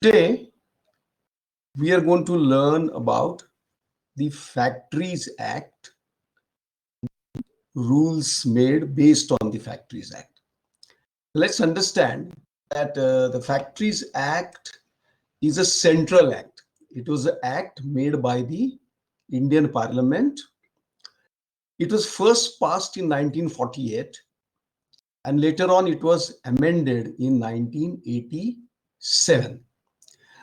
Today, we are going to learn about the Factories Act, rules made based on the Factories Act. Let's understand that the Factories Act is a central act. It was an act made by the Indian Parliament. It was first passed in 1948 and later on it was amended in 1987.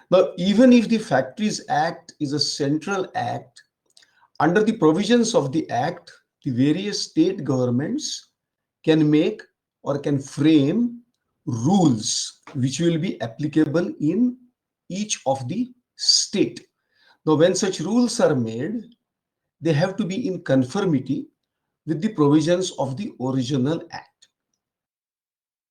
Now, even if the Factories Act is a central act, under the provisions of the Act, the various state governments can make or can frame rules which will be applicable in each of the state. Now, when such rules are made, they have to be in conformity with the provisions of the original Act.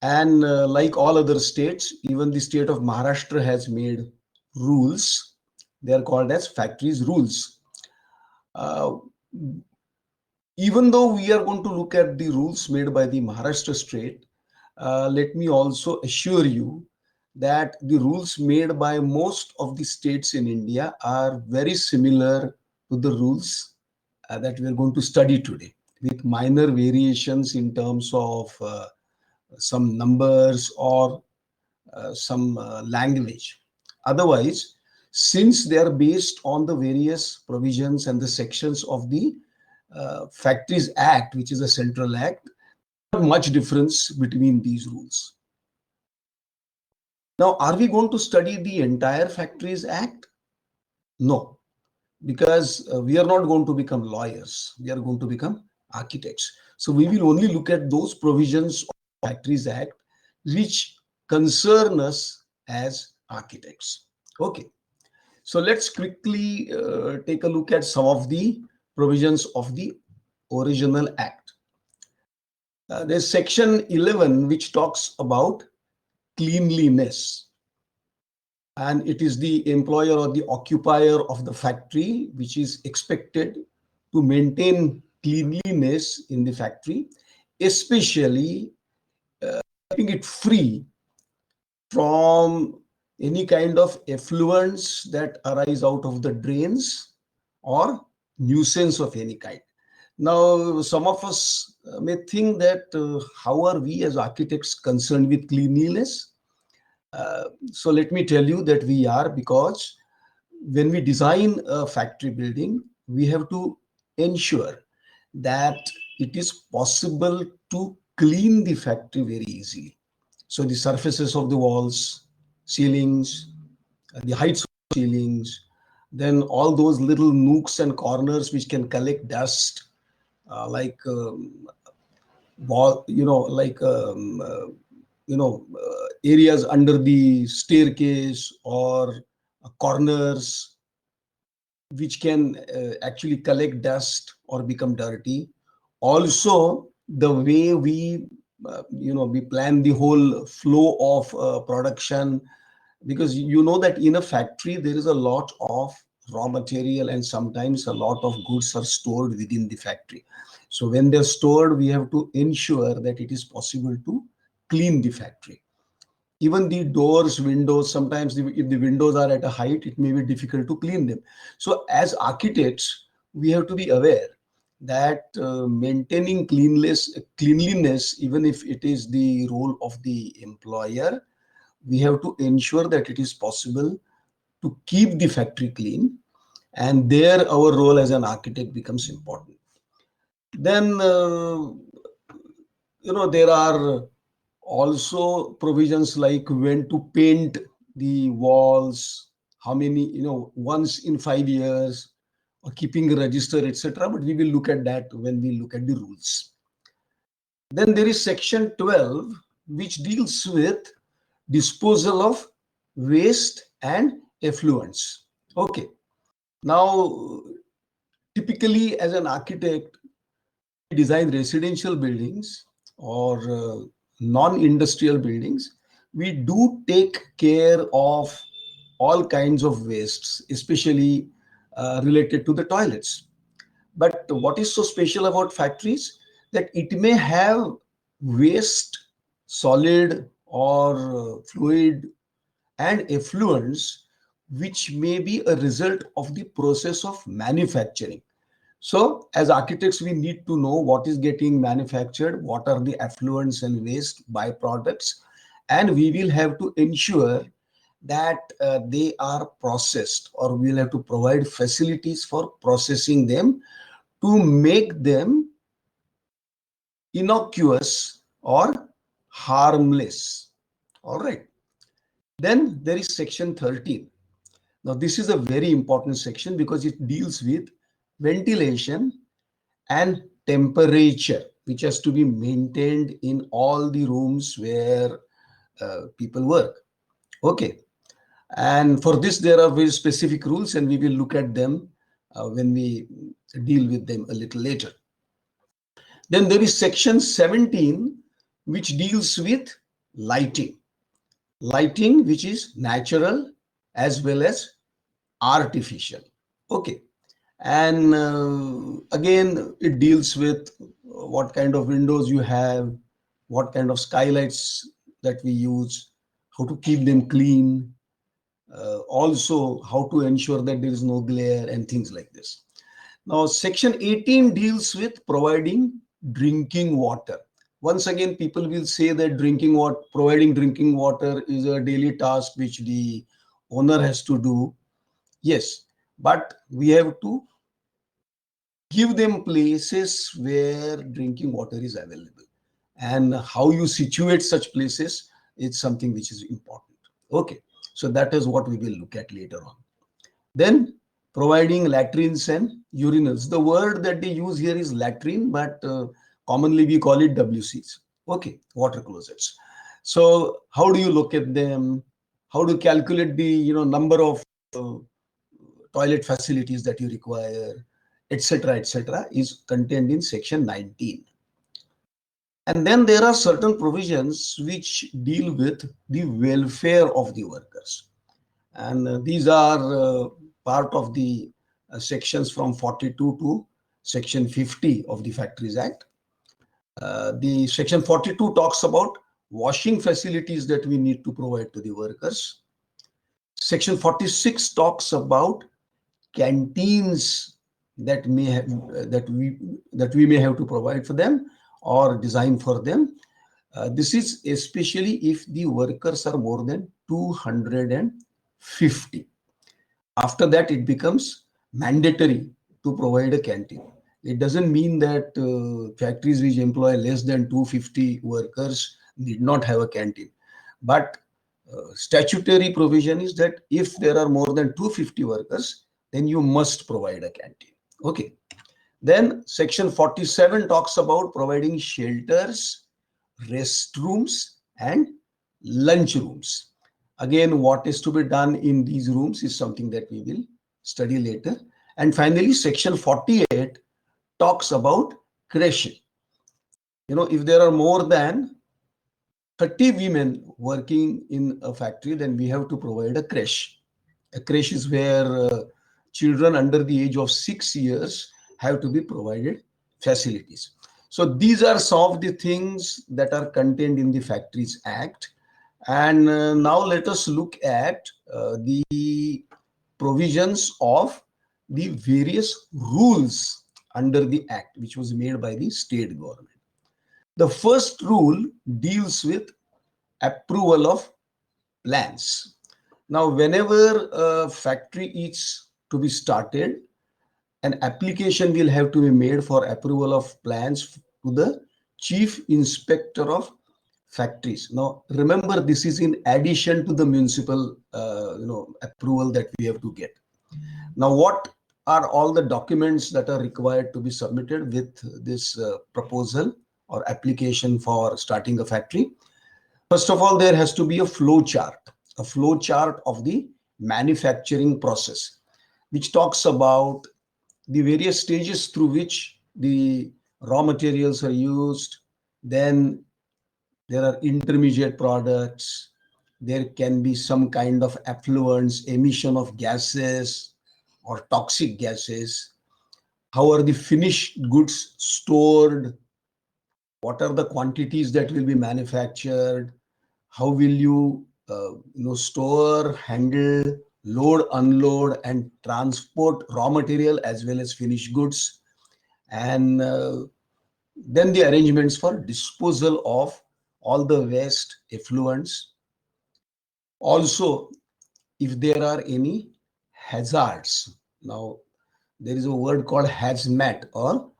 And like all other states, even the state of Maharashtra has made rules. They are called as factories rules. Uh, Even though we are going to look at the rules made by the Maharashtra state, let me also assure you that the rules made by most of the states in India are very similar to the rules that we are going to study today, with minor variations in terms of some numbers or some language. Otherwise, since they are based on the various provisions and the sections of the Factories Act, which is a central act, not much difference between these rules. Now, are we going to study the entire Factories Act? No, because we are not going to become lawyers. We are going to become architects. So we will only look at those provisions of the Factories Act which concern us as architects. Okay. So let's quickly take a look at some of the provisions of the original act. There's section 11 which talks about cleanliness, and it is the employer or the occupier of the factory which is expected to maintain cleanliness in the factory, especially keeping it free from any kind of effluents that arise out of the drains or nuisance of any kind. Now, some of us may think that how are we as architects concerned with cleanliness? So let me tell you that we are, because when we design a factory building, we have to ensure that it is possible to clean the factory very easily. So the surfaces of the walls, ceilings, the heights of ceilings, then all those little nooks and corners which can collect dust, like wall, areas under the staircase or corners which can actually collect dust or become dirty. Also, the way we plan the whole flow of production, because you know that in a factory there is a lot of raw material and sometimes a lot of goods are stored within the factory. So when they're stored, we have to ensure that it is possible to clean the factory. Even the doors, windows, sometimes if the windows are at a height, it may be difficult to clean them. So as architects, we have to be aware that maintaining cleanliness, even if it is the role of the employer, we have to ensure that it is possible to keep the factory clean, and there our role as an architect becomes important. Then there are also provisions like when to paint the walls, how many, once in 5 years, or keeping a register, etc. But we will look at that when we look at the rules. Then there is section 12 which deals with disposal of waste and effluents. Okay. Now, typically as an architect, we design residential buildings or non-industrial buildings. We do take care of all kinds of wastes, especially related to the toilets. But what is so special about factories? That it may have waste, solid or fluid, and effluents which may be a result of the process of manufacturing. So as architects, we need to know what is getting manufactured, what are the effluents and waste byproducts, and we will have to ensure that they are processed, or we'll have to provide facilities for processing them to make them innocuous or harmless. All right. Then there is section 13. Now, this is a very important section because it deals with ventilation and temperature, which has to be maintained in all the rooms where people work. Okay. And for this, there are very specific rules, and we will look at them when we deal with them a little later. Then there is section 17, which deals with lighting. Lighting which is natural as well as artificial. Okay. And again, it deals with what kind of windows you have, what kind of skylights that we use, how to keep them clean, also how to ensure that there is no glare and things like this. Now, section 18 deals with providing drinking water. Once again, people will say that providing drinking water is a daily task which the owner has to do. Yes, but we have to give them places where drinking water is available. And how you situate such places is something which is important. Okay, so that is what we will look at later on. Then providing latrines and urinals. The word that they use here is latrine, but commonly we call it WCs. Okay, water closets. So how do you look at them? How to calculate the number of toilet facilities that you require, etc., is contained in section 19. And then there are certain provisions which deal with the welfare of the workers. And these are part of the sections from 42 to section 50 of the Factories Act. The section 42 talks about washing facilities that we need to provide to the workers. Section 46 talks about canteens that we may have to provide for them or design for them. This is especially if the workers are more than 250. After that, it becomes mandatory to provide a canteen. It doesn't mean that factories which employ less than 250 workers need not have a canteen. But statutory provision is that if there are more than 250 workers, then you must provide a canteen. Okay. Then section 47 talks about providing shelters, restrooms, and lunch rooms. Again, what is to be done in these rooms is something that we will study later. And finally, section 48 talks about creche. If there are more than 30 women working in a factory, then we have to provide a creche. A creche is where children under the age of 6 years have to be provided facilities. So these are some of the things that are contained in the Factories Act. And now let us look at the provisions of the various rules under the Act, which was made by the state government. The first rule deals with approval of plans. Now, whenever a factory is to be started, an application will have to be made for approval of plans to the Chief Inspector of Factories. Now, remember, this is in addition to the municipal approval that we have to get. Now, what are all the documents that are required to be submitted with this proposal or application for starting a factory? First of all, there has to be a flow chart of the manufacturing process, which talks about the various stages through which the raw materials are used. Then there are intermediate products. There can be some kind of effluents, emission of gases or toxic gases. How are the finished goods stored? What are the quantities that will be manufactured? How will you store, handle, load, unload, and transport raw material as well as finished goods, and then the arrangements for disposal of all the waste effluents. Also, if there are any hazards, now there is a word called hazmat or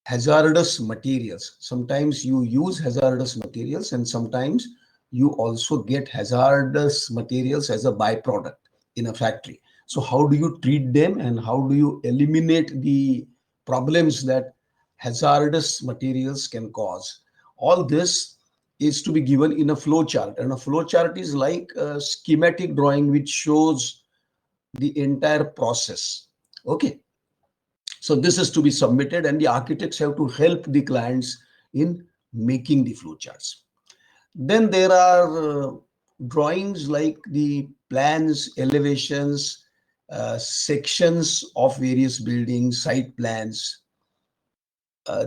hazardous materials. Sometimes you use hazardous materials and sometimes you also get hazardous materials as a byproduct in a factory. So how do you treat them and how do you eliminate the problems that hazardous materials can cause? All this is to be given in a flow chart, and a flow chart is like a schematic drawing which shows the entire process. Okay, so this is to be submitted and the architects have to help the clients in making the flowcharts. Then there are drawings like the plans, elevations, sections of various buildings, site plans.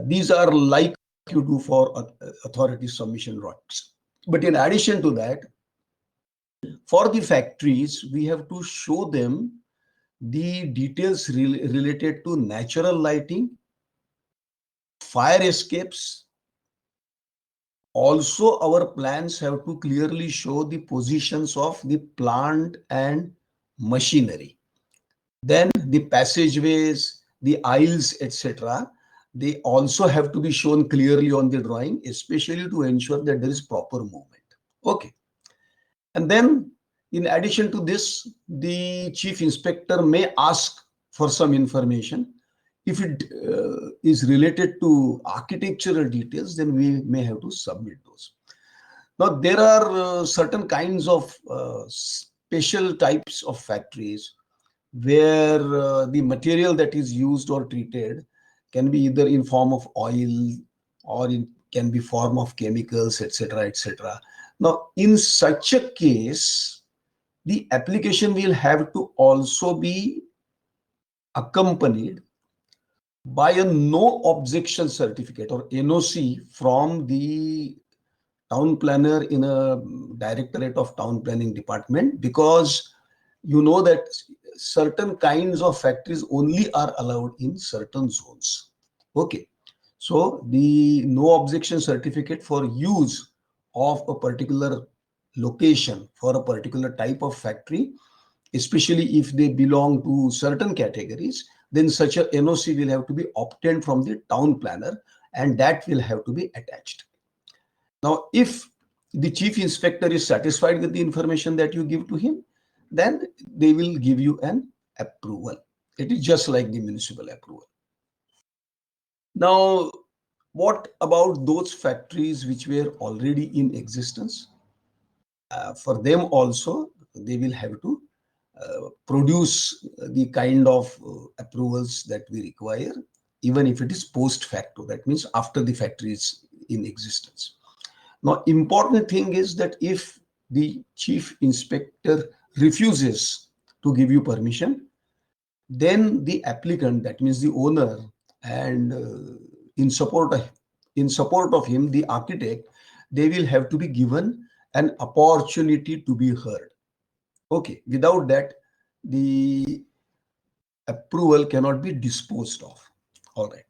These are like you do for authority submission drawings. But in addition to that, for the factories, we have to show them the details related to natural lighting, fire escapes. Also, our plans have to clearly show the positions of the plant and machinery. Then the passageways, the aisles, etc. They also have to be shown clearly on the drawing, especially to ensure that there is proper movement. Okay. And then in addition to this, the chief inspector may ask for some information. If it is related to architectural details, then we may have to submit those. Now, there are certain kinds of special types of factories where the material that is used or treated can be either in form of oil or it can be form of chemicals, etc., etc. Now, in such a case, the application will have to also be accompanied by a no objection certificate or NOC from the town planner in a directorate of town planning department, because you know that certain kinds of factories only are allowed in certain zones. Okay, so the no objection certificate for use of a particular location for a particular type of factory, especially if they belong to certain categories, then such a NOC will have to be obtained from the town planner and that will have to be attached. Now, if the chief inspector is satisfied with the information that you give to him, then they will give you an approval. It is just like the municipal approval. Now, what about those factories which were already in existence? For them also, they will have to produce the kind of approvals that we require, even if it is post facto. That means after the factory is in existence. Now, important thing is that if the chief inspector refuses to give you permission, then the applicant, that means the owner, and in support of him, the architect, they will have to be given an opportunity to be heard. Okay, without that, the approval cannot be disposed of. All right.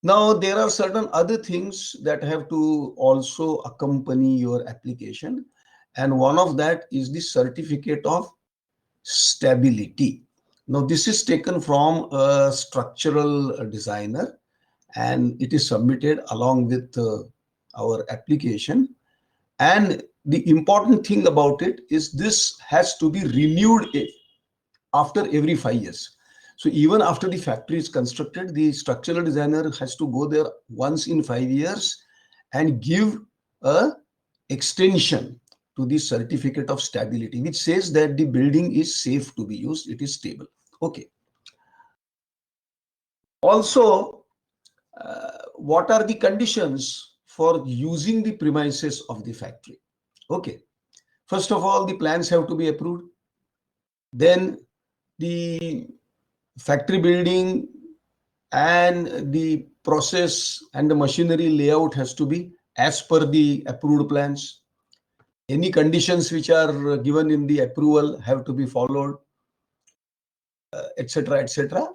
Now, there are certain other things that have to also accompany your application. And one of that is the certificate of stability. Now, this is taken from a structural designer and it is submitted along with our application. And the important thing about it is this has to be renewed after every 5 years. So even after the factory is constructed, the structural designer has to go there once in 5 years and give a extension to the certificate of stability, which says that the building is safe to be used, it is stable. Okay. Also, what are the conditions for using the premises of the factory? Okay. First of all, the plans have to be approved. Then the factory building and the process and the machinery layout has to be as per the approved plans. Any conditions which are given in the approval have to be followed, etc., etc.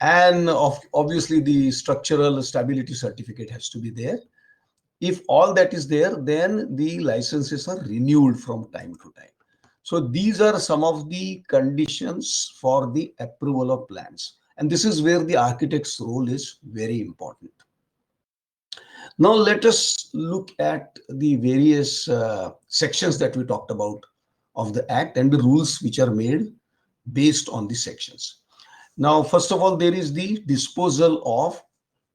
And obviously the structural stability certificate has to be there. If all that is there, then the licenses are renewed from time to time. So these are some of the conditions for the approval of plans. And this is where the architect's role is very important. Now let us look at the various sections that we talked about of the Act and the rules which are made based on the sections. Now, first of all, there is the disposal of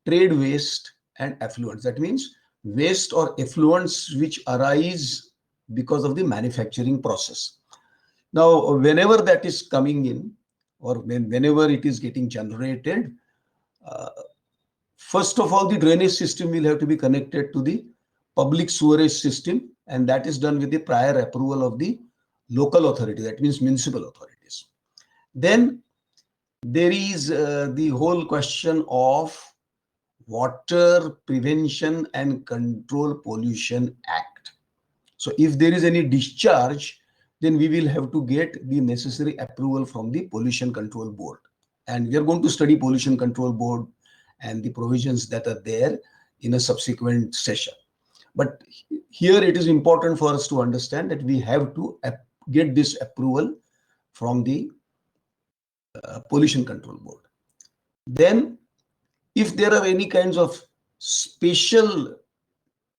trade waste and effluents. That means waste or effluents which arise because of the manufacturing process. Now, whenever that is coming in, or whenever it is getting generated, uh, first of all, the drainage system will have to be connected to the public sewerage system, and that is done with the prior approval of the local authority, that means municipal authorities. Then there is the whole question of Water Prevention and Control Pollution Act. So if there is any discharge, then we will have to get the necessary approval from the Pollution Control Board. And we are going to study Pollution Control Board and the provisions that are there in a subsequent session. But here it is important for us to understand that we have to get this approval from the Pollution Control Board. Then if there are any kinds of special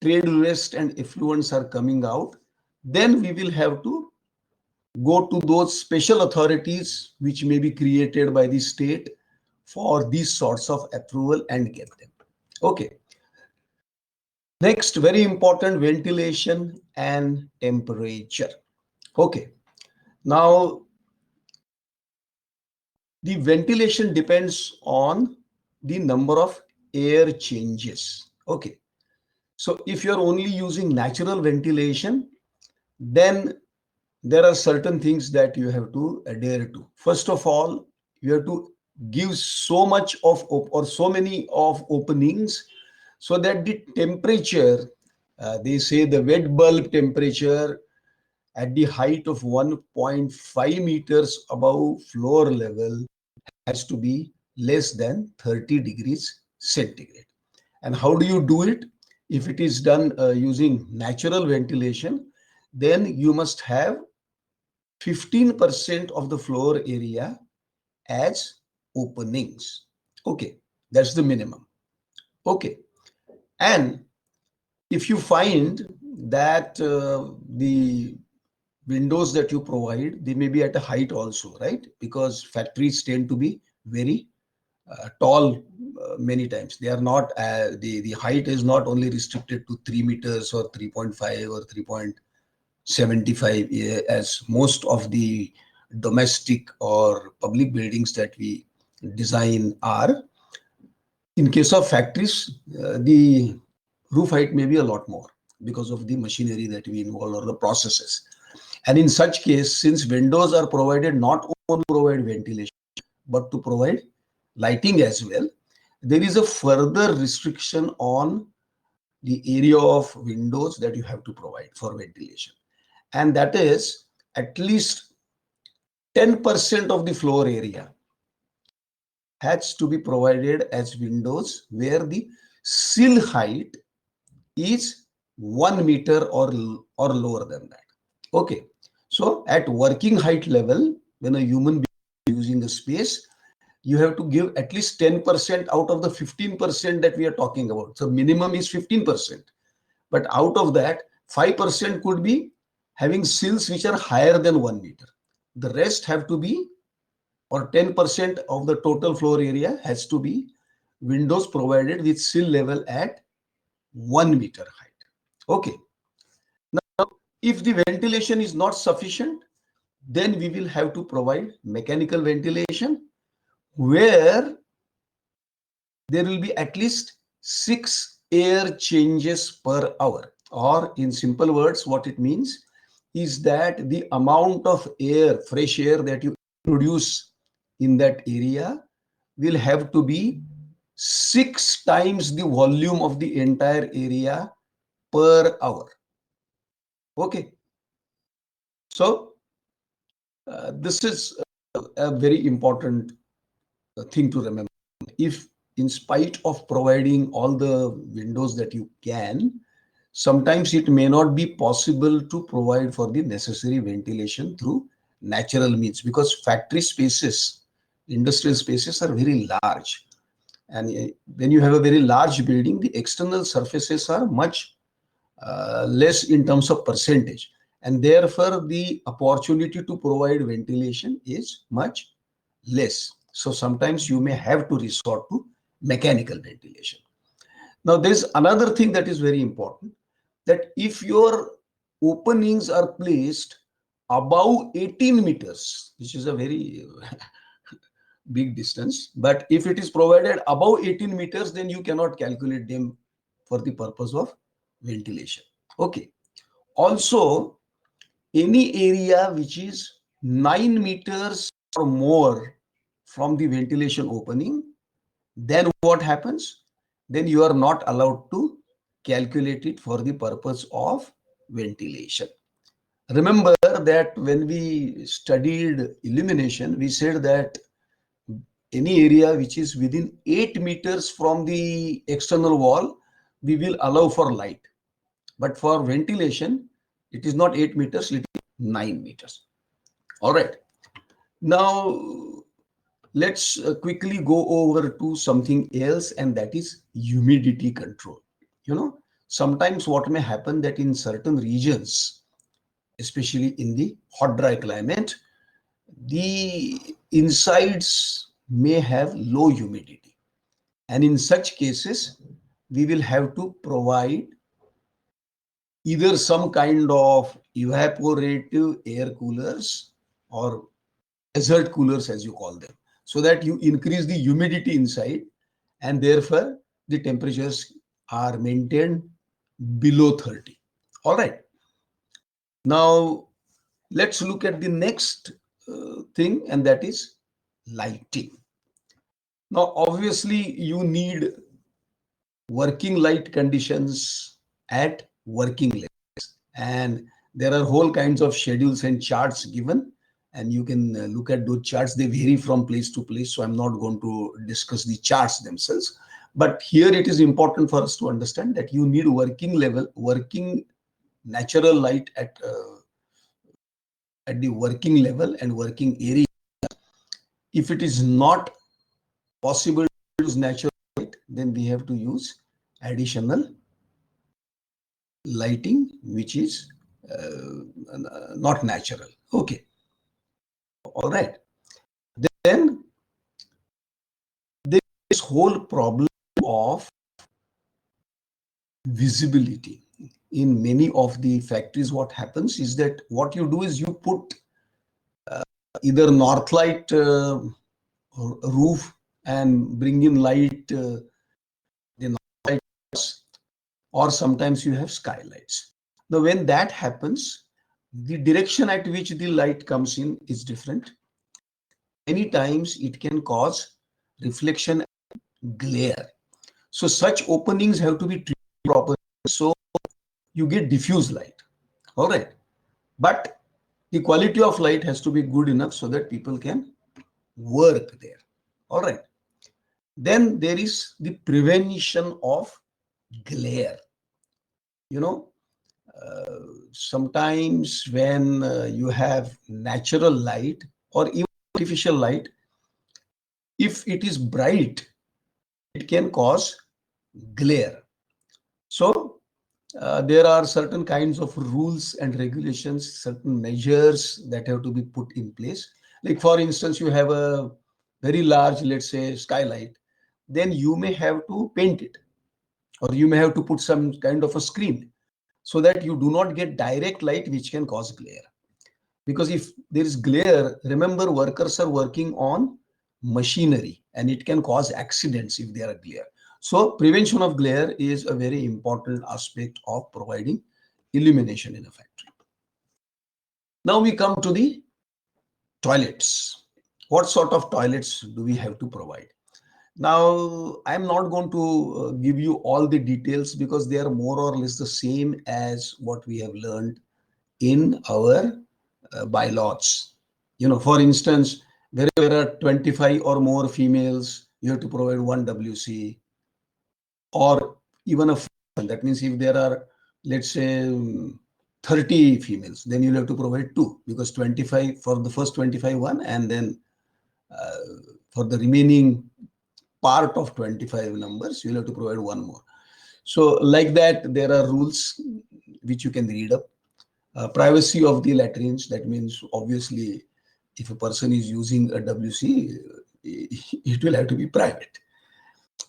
trade waste and effluents are coming out, then we will have to go to those special authorities which may be created by the state for these sorts of approval and get them. Okay. Next, very important, ventilation and temperature. Okay. Now, the ventilation depends on the number of air changes. Okay. So if you're only using natural ventilation, then there are certain things that you have to adhere to. First of all, you have to give so much of or so many of openings so that the temperature, they say the wet bulb temperature at the height of 1.5 meters above floor level has to be less than 30 degrees centigrade. And how do you do it? If it is done using natural ventilation, then you must have 15% of the floor area as openings. Okay, that's the minimum. Okay, and if you find that the windows that you provide, they may be at a height also, right? Because factories tend to be very tall many times. They are not, the height is not only restricted to 3 meters or 3.5 or 3.75 as most of the domestic or public buildings that we design are. In case of factories, the roof height may be a lot more because of the machinery that we involve or the processes. And in such case, since windows are provided not only to provide ventilation, but to provide lighting as well, there is a further restriction on the area of windows that you have to provide for ventilation. And that is at least 10% of the floor area has to be provided as windows where the sill height is 1 meter or lower than that. Okay. So at working height level, when a human being is using a space, you have to give at least 10% out of the 15% that we are talking about. So minimum is 15%. But out of that, 5% could be having sills which are higher than 1 meter. The rest have to be, or 10% of the total floor area has to be windows provided with sill level at 1 meter height. Okay. Now, if the ventilation is not sufficient, then we will have to provide mechanical ventilation where there will be at least 6 air changes per hour. Or in simple words, what it means is that the amount of air, fresh air that you produce in that area will have to be 6 times the volume of the entire area per hour. Okay. So this is a very important thing to remember. If in spite of providing all the windows that you can, sometimes it may not be possible to provide for the necessary ventilation through natural means, because factory spaces, industrial spaces are very large. And when you have a very large building, the external surfaces are much less in terms of percentage. And therefore, the opportunity to provide ventilation is much less. So sometimes you may have to resort to mechanical ventilation. Now, there's another thing that is very important, that if your openings are placed above 18 meters, which is a very big distance, but if it is provided above 18 meters, then you cannot calculate them for the purpose of ventilation. Okay. Also, any area which is 9 meters or more from the ventilation opening, then what happens? Then you are not allowed to calculate it for the purpose of ventilation. Remember that when we studied illumination, we said that any area which is within 8 meters from the external wall, we will allow for light. But for ventilation, it is not 8 meters, it is 9 meters. All right. Now, let's quickly go over to something else, and that is humidity control. Sometimes what may happen that in certain regions, especially in the hot dry climate, the insides may have low humidity. And in such cases, we will have to provide either some kind of evaporative air coolers or desert coolers, as you call them, so that you increase the humidity inside, and therefore the temperatures are maintained below 30. All right. Now, let's look at the next thing, and that is lighting. Now, obviously, you need working light conditions at working levels, and there are whole kinds of schedules and charts given, and you can look at those charts. They vary from place to place, so I'm not going to discuss the charts themselves. But here it is important for us to understand that you need working natural light at the working level and working area. If it is not possible to use natural light, then we have to use additional lighting, which is not natural. Okay. All right. Then this whole problem of visibility. In many of the factories, what happens is that what you do is you put either north light roof and bring in light, the north lights, or sometimes you have skylights. Now, when that happens, the direction at which the light comes in is different. Many times it can cause reflection and glare. So such openings have to be treated properly, so you get diffuse light. All right. But the quality of light has to be good enough so that people can work there. All right. Then there is the prevention of glare. Sometimes when you have natural light or even artificial light, if it is bright, it can cause glare. So there are certain kinds of rules and regulations, certain measures that have to be put in place. Like, for instance, you have a very large, let's say, skylight, then you may have to paint it, or you may have to put some kind of a screen so that you do not get direct light which can cause glare. Because if there is glare, remember, workers are working on machinery and it can cause accidents if there are glare. So prevention of glare is a very important aspect of providing illumination in a factory. Now we come to the toilets. What sort of toilets do we have to provide? Now, I'm not going to give you all the details because they are more or less the same as what we have learned in our bylaws. For instance, where there are 25 or more females, you have to provide one WC, or even a fraction. That means if there are, let's say, 30 females, then you'll have to provide two, because 25 for the first 25 one, and then for the remaining part of 25 numbers, you'll have to provide one more. So like that, there are rules which you can read up. Privacy of the latrines, that means obviously if a person is using a WC, it will have to be private.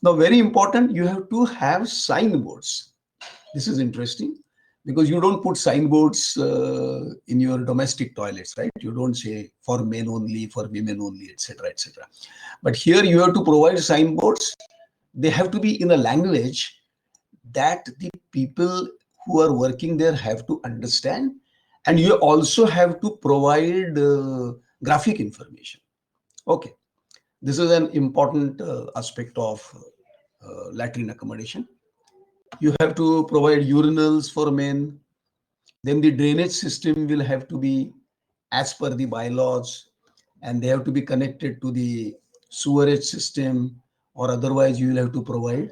Now, very important, you have to have signboards. This is interesting because you don't put signboards in your domestic toilets, right? You don't say for men only, for women only, etc., etc. But here you have to provide signboards. They have to be in a language that the people who are working there have to understand, and you also have to provide graphic information. Okay, this is an important aspect of latrine accommodation. You have to provide urinals for men. Then the drainage system will have to be as per the bylaws, and they have to be connected to the sewerage system, or otherwise you will have to provide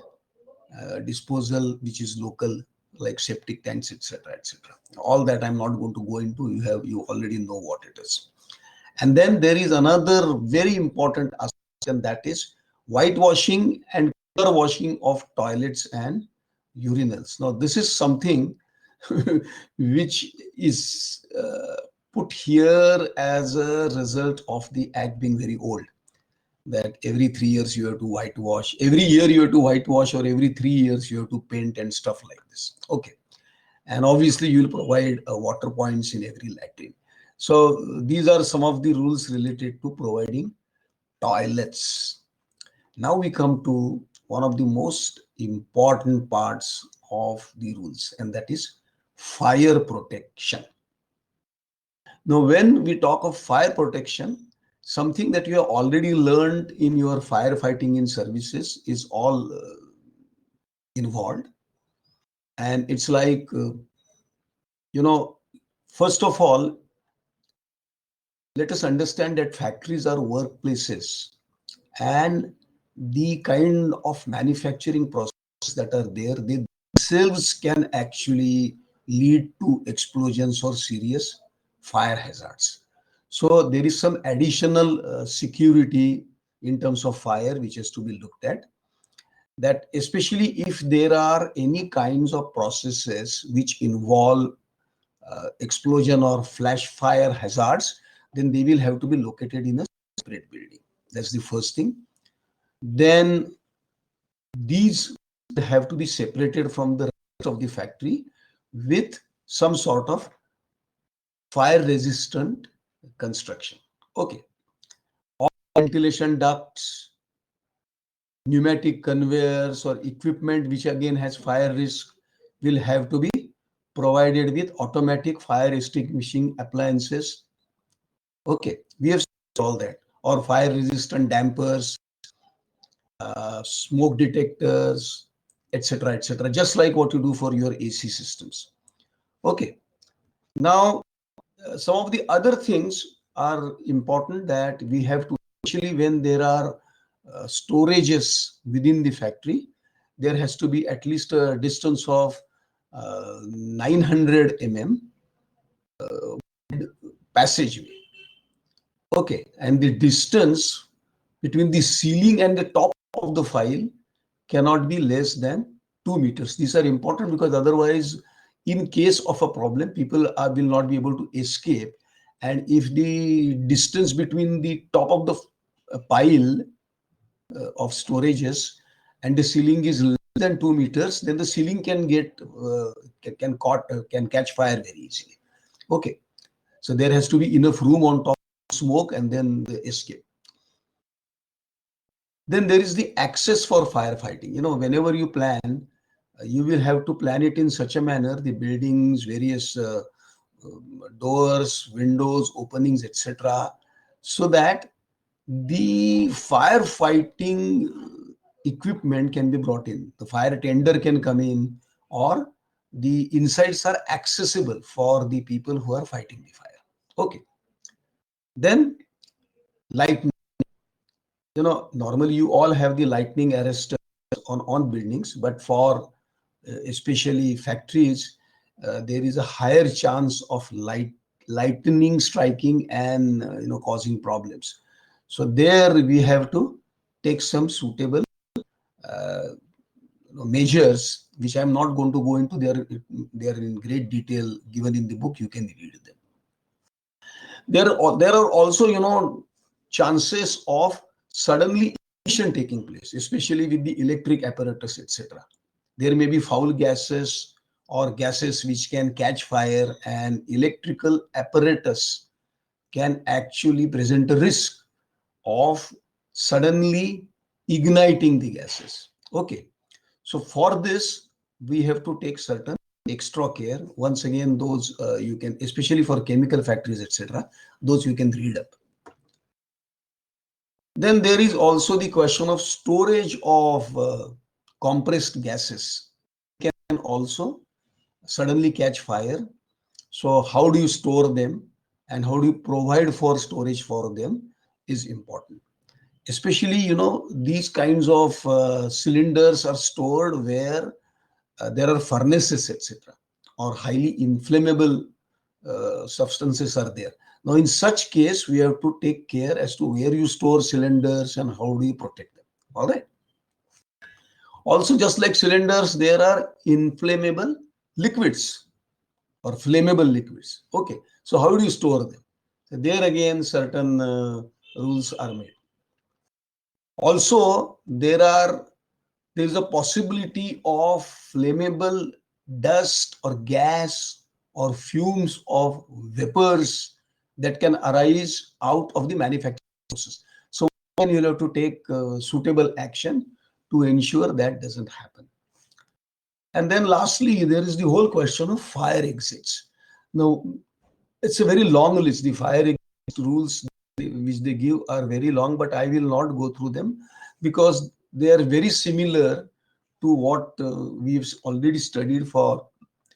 disposal which is local, like septic tanks, etc., etc. All that I'm not going to go into. You already know what it is. And then there is another very important aspect, and that is whitewashing and color washing of toilets and urinals. Now, this is something which is put here as a result of the act being very old, that every 3 years you have to whitewash, every year you have to whitewash, or every 3 years you have to paint and stuff like this. Okay. And obviously you will provide water points in every latrine. So these are some of the rules related to providing toilets. Now we come to one of the most important parts of the rules, and that is fire protection. Now, when we talk of fire protection, something that you have already learned in your firefighting in services is all involved. And it's like, first of all, let us understand that factories are workplaces, and the kind of manufacturing process that are there, they themselves can actually lead to explosions or serious fire hazards. So there is some additional security in terms of fire which has to be looked at, that especially if there are any kinds of processes which involve explosion or flash fire hazards, then they will have to be located in a separate building. That's the first thing. Then these have to be separated from the rest of the factory with some sort of fire resistant construction. Okay. All ventilation ducts, pneumatic conveyors, or equipment which again has fire risk will have to be provided with automatic fire extinguishing appliances. Okay, we have seen all that, or fire resistant dampers, smoke detectors, etc., etc., just like what you do for your AC systems. Okay, now some of the other things are important that we have to, especially when there are storages within the factory, there has to be at least a distance of 900 mm passageway. Okay, and the distance between the ceiling and the top of the file cannot be less than 2 meters. These are important because otherwise, in case of a problem, people will not be able to escape. And if the distance between the top of the pile of storages and the ceiling is less than 2 meters, then the ceiling can get can catch fire very easily. Okay, so there has to be enough room on top of smoke and then the escape. Then there is the access for firefighting. Whenever you plan, you will have to plan it in such a manner, the buildings, various doors, windows, openings, etc., so that the firefighting equipment can be brought in. The fire tender can come in, or the insides are accessible for the people who are fighting the fire. Okay. Then lightning. Normally you all have the lightning arresters on buildings, but for especially factories, there is a higher chance of lightning striking and causing problems. So there we have to take some suitable uh, measures, which I'm not going to go into. They are in great detail given in the book. You can read them. There are also chances of suddenly ignition taking place, especially with the electric apparatus, etc. There may be foul gases or gases which can catch fire, and electrical apparatus can actually present a risk of suddenly igniting the gases. Okay, so for this, we have to take certain extra care. Once again, those you can, especially for chemical factories, etc., those you can read up. Then there is also the question of storage of compressed gases. Can also suddenly catch fire. So how do you store them and how do you provide for storage for them is important. Especially, these kinds of cylinders are stored where there are furnaces, etc., or highly inflammable substances are there. Now, in such case, we have to take care as to where you store cylinders and how do you protect them. All right. Also, just like cylinders, there are inflammable liquids or flammable liquids. Okay. So, how do you store them? So there again, certain rules are made. Also, there is a possibility of flammable dust or gas or fumes of vapors that can arise out of the manufacturing process. So then you'll have to take suitable action to ensure that doesn't happen. And then lastly, there is the whole question of fire exits. Now, it's a very long list. The fire exit rules which they give are very long, but I will not go through them because they are very similar to what we've already studied for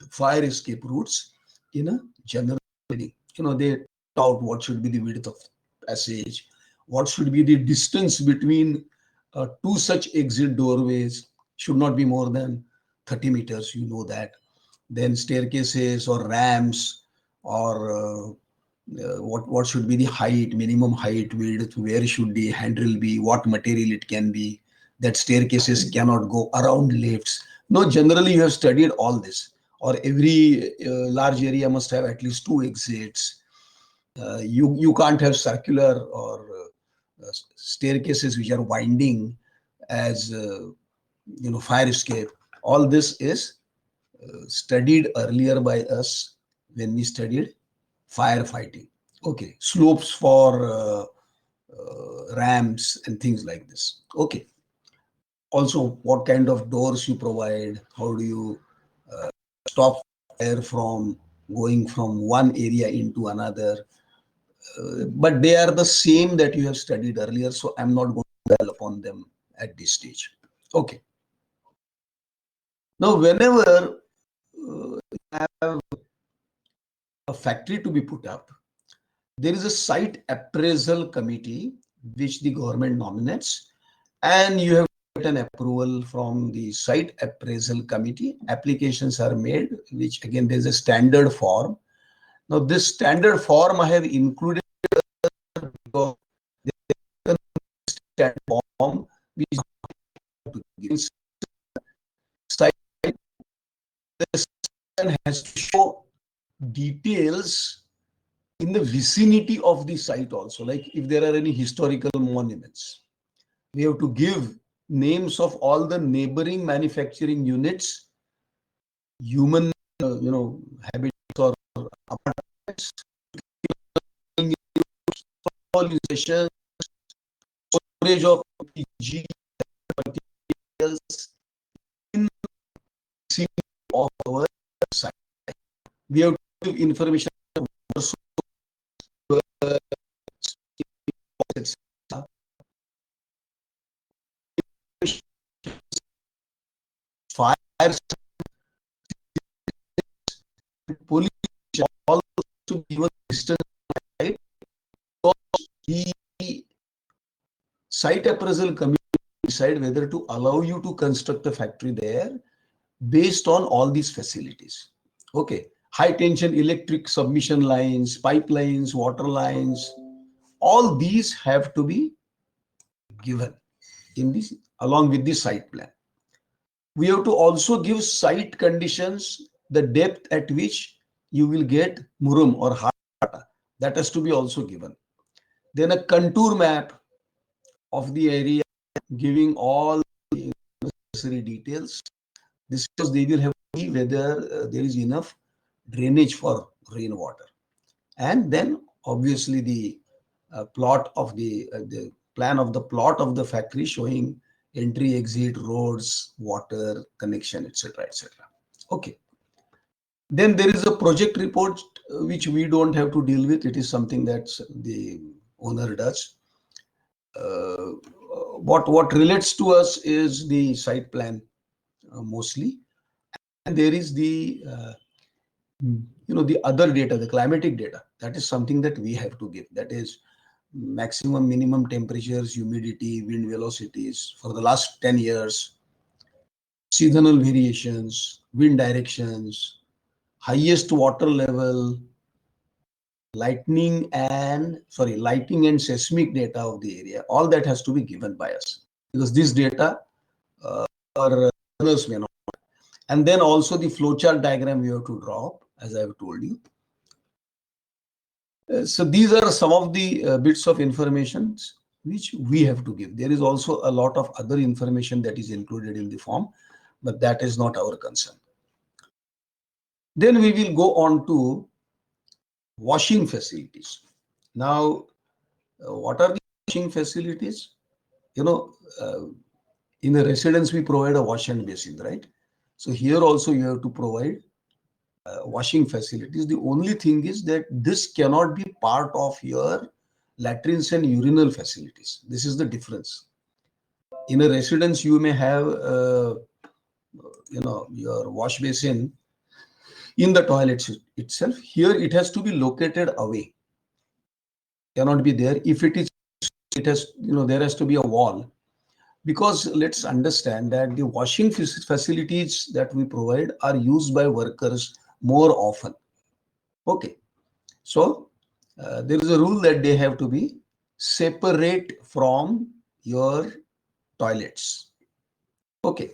fire escape routes in a general building. They out what should be the width of passage, what should be the distance between two such exit doorways, should not be more than 30 meters, that. Then staircases or ramps or what should be the height, minimum height, width, where should the handrail be, what material it can be, that staircases cannot go around lifts. No, generally you have studied all this. Or every large area must have at least two exits. You can't have circular or staircases which are winding as fire escape. All this is studied earlier by us when we studied firefighting. Okay, slopes for ramps and things like this. Okay. Also, what kind of doors you provide? How do you stop fire from going from one area into another? But they are the same that you have studied earlier, so I'm not going to dwell upon them at this stage. Okay. Now, whenever you have a factory to be put up, there is a site appraisal committee which the government nominates, and you have an approval from the site appraisal committee. Applications are made, which again there's a standard form. Now this standard form I have included because there is a standard form which gives site has to show details in the vicinity of the site also, like if there are any historical monuments. We have to give names of all the neighboring manufacturing units, human, habits or apartments, sessions, storage of PG materials in the of our site. We have to give information fire, police, all to given distance Site appraisal committee decide whether to allow you to construct a factory there based on all these facilities. Okay, high tension electric submission lines, pipelines, water lines, all these have to be given in this along with the site plan. We have to also give site conditions, the depth at which you will get murum or hata. That has to be also given. Then a contour map of the area giving all the necessary details. This is they will have to see whether there is enough drainage for rainwater. And then obviously the plot of the plan of the plot of the factory showing entry, exit, roads, water, connection, etc., etc. Okay. Then there is a project report which we don't have to deal with. It is something that the owner does. What relates to us is the site plan mostly, and there is the the other data, the climatic data. That is something that we have to give. That is maximum, minimum temperatures, humidity, wind velocities for the last 10 years, seasonal variations, wind directions, highest water level, lighting and seismic data of the area. All that has to be given by us because this data our owners may not. And then also the flowchart diagram we have to draw up, as I have told you. So these are some of the bits of information which we have to give. There is also a lot of other information that is included in the form, but that is not our concern. Then we will go on to washing facilities. Now, what are the washing facilities? In a residence, we provide a wash and basin, right? So here also you have to provide washing facilities. The only thing is that this cannot be part of your latrines and urinal facilities. This is the difference. In a residence, you may have, your wash basin in the toilet itself. Here, it has to be located away. Cannot be there. If it is, there has to be a wall. Because let's understand that the washing facilities that we provide are used by workers more often. Okay. So there is a rule that they have to be separate from your toilets. Okay.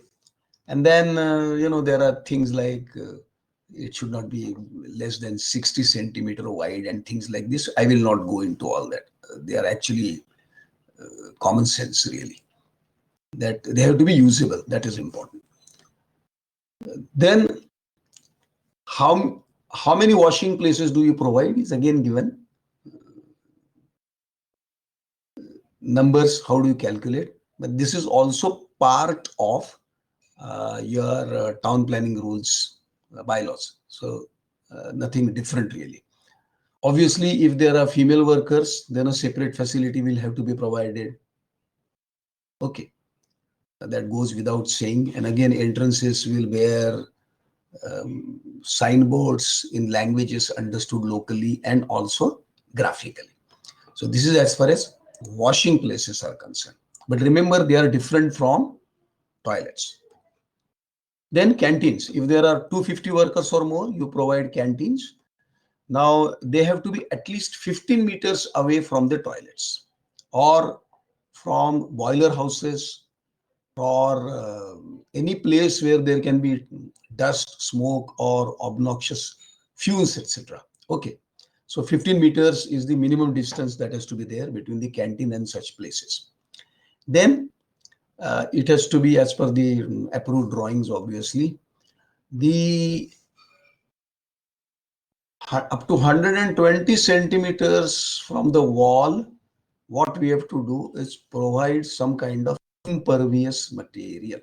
And then, there are things like it should not be less than 60 centimeter wide and things like this. I will not go into all that. They are actually common sense, really. That they have to be usable. That is important. Then how many washing places do you provide is again given. Numbers, how do you calculate? But this is also part of your town planning rules, bylaws. So nothing different really. Obviously, if there are female workers, then a separate facility will have to be provided. Okay. That goes without saying. And again, entrances will bear signboards in languages understood locally and also graphically. So this is as far as washing places are concerned. But remember, they are different from toilets. Then canteens. If there are 250 workers or more, you provide canteens. Now, they have to be at least 15 meters away from the toilets or from boiler houses or any place where there can be dust, smoke, or obnoxious fumes, etc. Okay. So 15 meters is the minimum distance that has to be there between the canteen and such places. Then it has to be as per the approved drawings, obviously. The up to 120 centimeters from the wall, what we have to do is provide some kind of impervious material,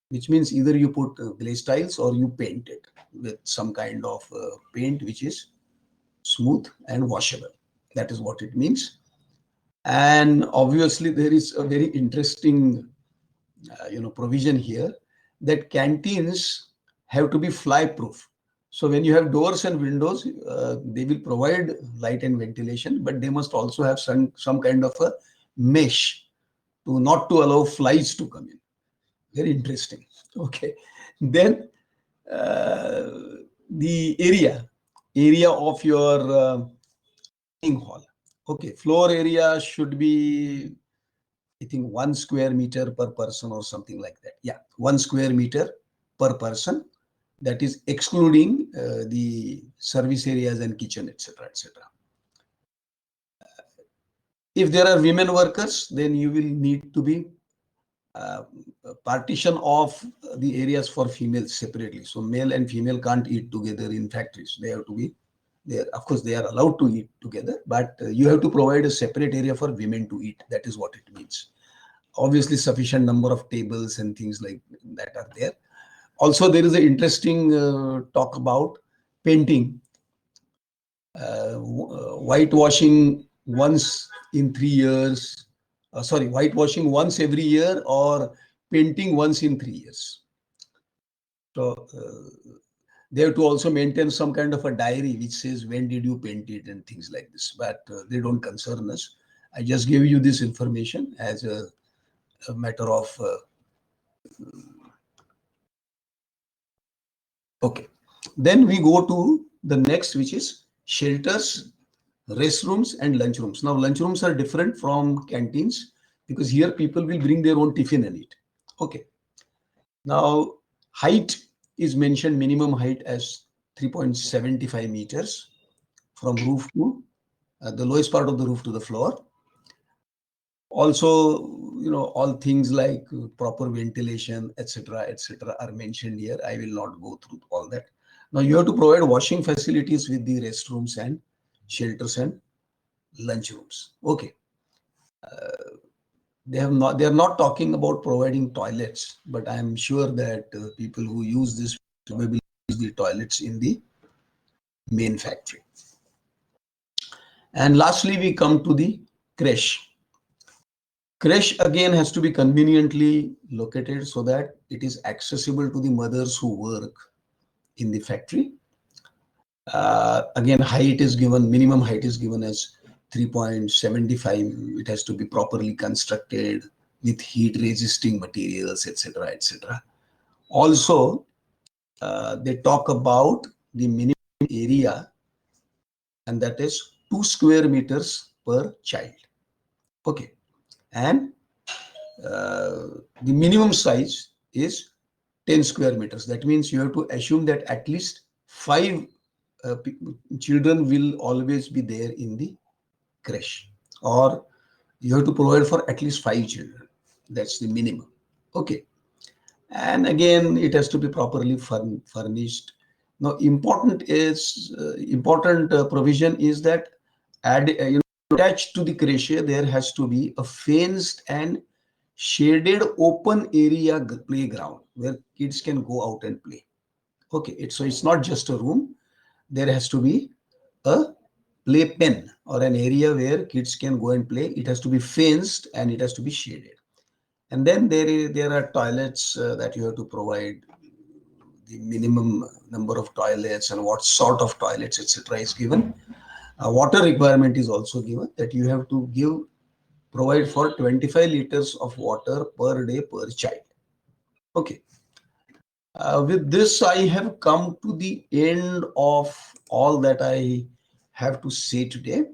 which means either you put glaze tiles or you paint it with some kind of paint which is smooth and washable. That is what it means. And obviously there is a very interesting provision here that canteens have to be fly proof. So when you have doors and windows, they will provide light and ventilation, but they must also have some kind of a mesh to not to allow flies to come in. Very interesting. Okay. Then the area of your dining hall. Okay, floor area should be, I think, 1 square meter per person or something like that. Yeah, 1 square meter per person. That is excluding the service areas and kitchen, etc., etc. If there are women workers, then you will need to be uh, partition of the areas for females separately. So male and female can't eat together in factories. They have to be there. Of course, they are allowed to eat together, but you have to provide a separate area for women to eat. That is what it means. Obviously, sufficient number of tables and things like that are there. Also, there is an interesting talk about painting, whitewashing once in 3 years. Sorry, whitewashing once every year or painting once in 3 years. So they have to also maintain some kind of a diary which says when did you paint it and things like this. But they don't concern us. I just give you this information as a matter of okay. Then we go to the next, which is shelters, restrooms, and lunchrooms. Now, lunchrooms are different from canteens because here people will bring their own tiffin and eat. Okay. Now, height is mentioned, minimum height as 3.75 meters from roof to the lowest part of the roof to the floor. Also, all things like proper ventilation, etc., are mentioned here. I will not go through all that. Now, you have to provide washing facilities with the restrooms and shelters and lunchrooms. Okay. They are not talking about providing toilets, but I am sure that people who use this probably use the toilets in the main factory. And lastly, we come to the creche. Creche again has to be conveniently located so that it is accessible to the mothers who work in the factory. Again, height is given, minimum height is given as 3.75. It has to be properly constructed with heat resisting materials, etc., etc. Also, they talk about the minimum area, and that is 2 square meters per child. Okay. And the minimum size is 10 square meters. That means you have to assume that at least 5 children will always be there in the creche, or you have to provide for at least 5 children. That's the minimum. Okay. And again, it has to be properly furnished. Now, important provision is that attached to the creche, there has to be a fenced and shaded open area playground where kids can go out and play. Okay, so it's not just a room. There has to be a playpen or an area where kids can go and play. It has to be fenced and it has to be shaded. And then there are toilets that you have to provide. The minimum number of toilets and what sort of toilets, etc., is given. Water requirement is also given, that you have to provide for 25 liters of water per day per child. Okay. With this, I have come to the end of all that I have to say today.